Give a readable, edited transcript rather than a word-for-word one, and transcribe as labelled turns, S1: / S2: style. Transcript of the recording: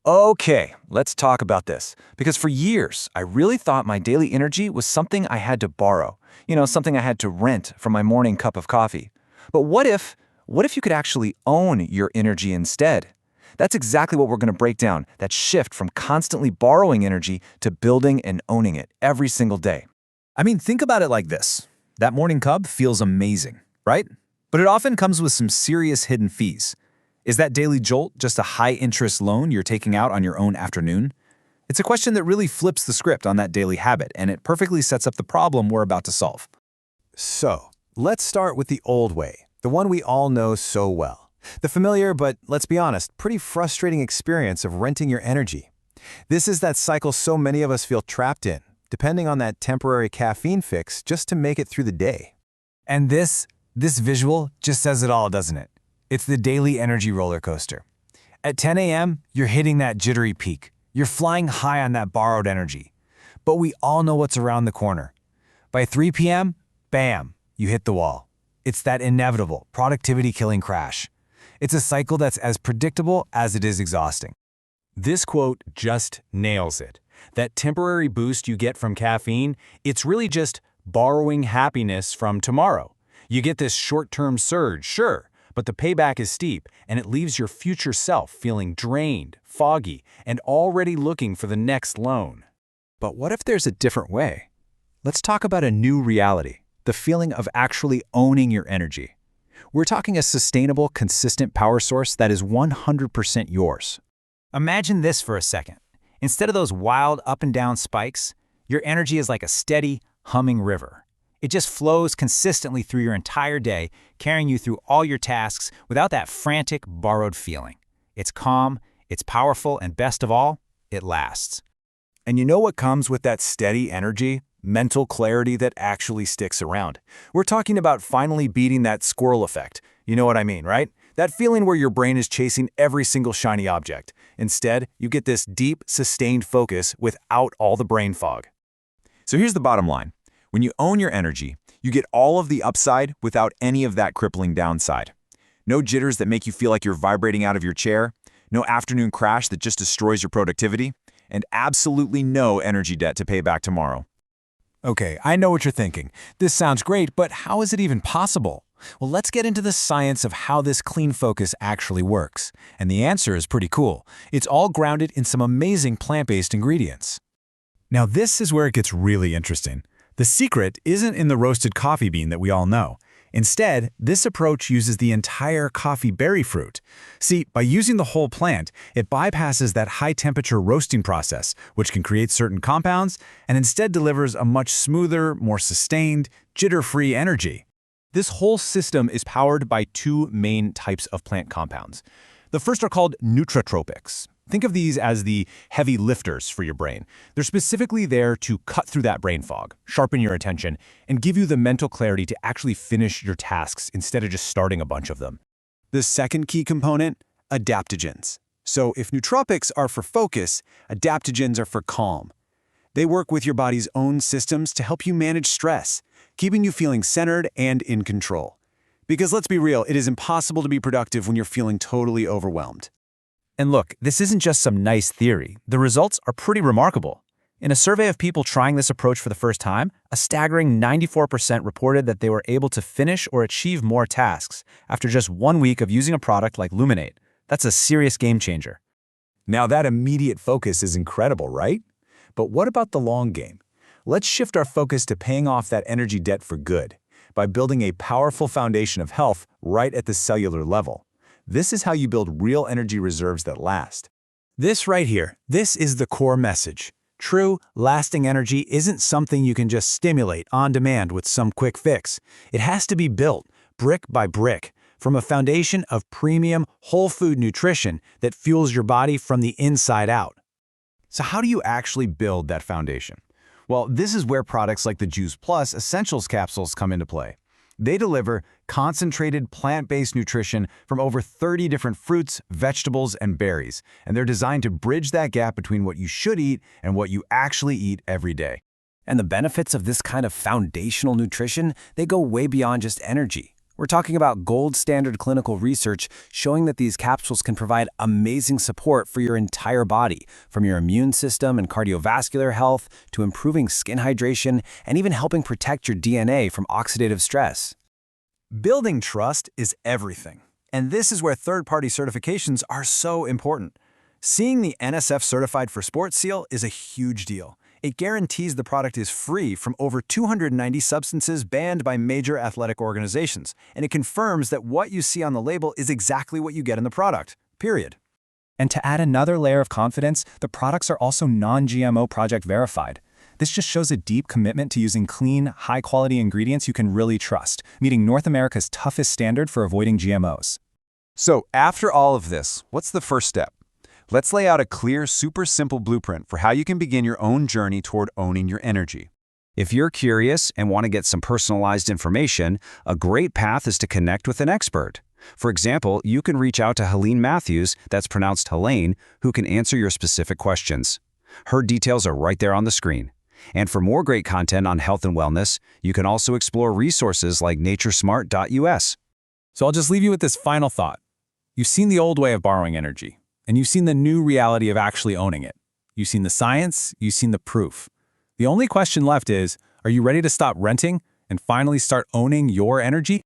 S1: Okay, let's talk about this. Because for years, I really thought my daily energy was something I had to borrow. Something I had to rent from my morning cup of coffee. But what if you could actually own your energy instead? That's exactly what we're going to break down, that shift from constantly borrowing energy to building and owning it every single day.
S2: I mean, think about it like this. That morning cup feels amazing, right? But it often comes with some serious hidden fees. Is that daily jolt just a high-interest loan you're taking out on your own afternoon? It's a question that really flips the script on that daily habit, and it perfectly sets up the problem we're about to solve.
S3: So, let's start with the old way, the one we all know so well. The familiar, but let's be honest, pretty frustrating experience of renting your energy. This is that cycle so many of us feel trapped in, depending on that temporary caffeine fix just to make it through the day.
S4: And this visual just says it all, doesn't it? It's the daily energy roller coaster. At 10 a.m., you're hitting that jittery peak. You're flying high on that borrowed energy. But we all know what's around the corner. By 3 p.m., bam, you hit the wall. It's that inevitable productivity-killing crash. It's a cycle that's as predictable as it is exhausting.
S5: This quote just nails it. That temporary boost you get from caffeine, it's really just borrowing happiness from tomorrow. You get this short-term surge, sure, but the payback is steep, and it leaves your future self feeling drained, foggy, and already looking for the next loan.
S1: But what if there's a different way? Let's talk about a new reality, the feeling of actually owning your energy. We're talking a sustainable, consistent power source that is 100% yours.
S4: Imagine this for a second. Instead of those wild up and down spikes, your energy is like a steady, humming river. It just flows consistently through your entire day, carrying you through all your tasks without that frantic, borrowed feeling. It's calm, it's powerful, and best of all, it lasts.
S1: And you know what comes with that steady energy? Mental clarity that actually sticks around. We're talking about finally beating that squirrel effect. You know what I mean, right? That feeling where your brain is chasing every single shiny object. Instead, you get this deep, sustained focus without all the brain fog. So here's the bottom line. When you own your energy, you get all of the upside without any of that crippling downside. No jitters that make you feel like you're vibrating out of your chair, no afternoon crash that just destroys your productivity, and absolutely no energy debt to pay back tomorrow.
S4: Okay, I know what you're thinking. This sounds great, but how is it even possible? Well, let's get into the science of how this clean focus actually works. And the answer is pretty cool. It's all grounded in some amazing plant-based ingredients.
S2: Now, this is where it gets really interesting. The secret isn't in the roasted coffee bean that we all know. Instead, this approach uses the entire coffee berry fruit. See, by using the whole plant, it bypasses that high-temperature roasting process, which can create certain compounds, and instead delivers a much smoother, more sustained, jitter-free energy.
S5: This whole system is powered by two main types of plant compounds. The first are called Neutrotropics. Think of these as the heavy lifters for your brain. They're specifically there to cut through that brain fog, sharpen your attention, and give you the mental clarity to actually finish your tasks instead of just starting a bunch of them.
S3: The second key component, adaptogens. So if nootropics are for focus, adaptogens are for calm. They work with your body's own systems to help you manage stress, keeping you feeling centered and in control. Because let's be real, it is impossible to be productive when you're feeling totally overwhelmed.
S4: And look, this isn't just some nice theory. The results are pretty remarkable. In a survey of people trying this approach for the first time, a staggering 94% reported that they were able to finish or achieve more tasks after just 1 week of using a product like Luminate. That's a serious game changer.
S1: Now that immediate focus is incredible, right? But what about the long game? Let's shift our focus to paying off that energy debt for good by building a powerful foundation of health right at the cellular level. This is how you build real energy reserves that last.
S4: This right here, this is the core message. True, lasting energy isn't something you can just stimulate on demand with some quick fix. It has to be built, brick by brick, from a foundation of premium, whole food nutrition that fuels your body from the inside out.
S2: So how do you actually build that foundation? Well, this is where products like the Juice Plus Essentials capsules come into play. They deliver concentrated plant-based nutrition from over 30 different fruits, vegetables, and berries, and they're designed to bridge that gap between what you should eat and what you actually eat every day.
S6: And the benefits of this kind of foundational nutrition, they go way beyond just energy.
S4: We're talking about gold standard clinical research showing that these capsules can provide amazing support for your entire body, from your immune system and cardiovascular health to improving skin hydration and even helping protect your DNA from oxidative stress.
S2: Building trust is everything. And this is where third-party certifications are so important. Seeing the NSF certified for Sports seal is a huge deal. It guarantees the product is free from over 290 substances banned by major athletic organizations, and it confirms that what you see on the label is exactly what you get in the product, period.
S6: And to add another layer of confidence, the products are also non-GMO project verified. This just shows a deep commitment to using clean, high-quality ingredients you can really trust, meeting North America's toughest standard for avoiding GMOs.
S3: So after all of this, what's the first step? Let's lay out a clear, super simple blueprint for how you can begin your own journey toward owning your energy.
S7: If you're curious and want to get some personalized information, a great path is to connect with an expert. For example, you can reach out to Helene Matthews, that's pronounced Helene, who can answer your specific questions. Her details are right there on the screen. And for more great content on health and wellness, you can also explore resources like naturesmart.us.
S6: So I'll just leave you with this final thought. You've seen the old way of borrowing energy, and you've seen the new reality of actually owning it. You've seen the science, you've seen the proof. The only question left is, are you ready to stop renting and finally start owning your energy?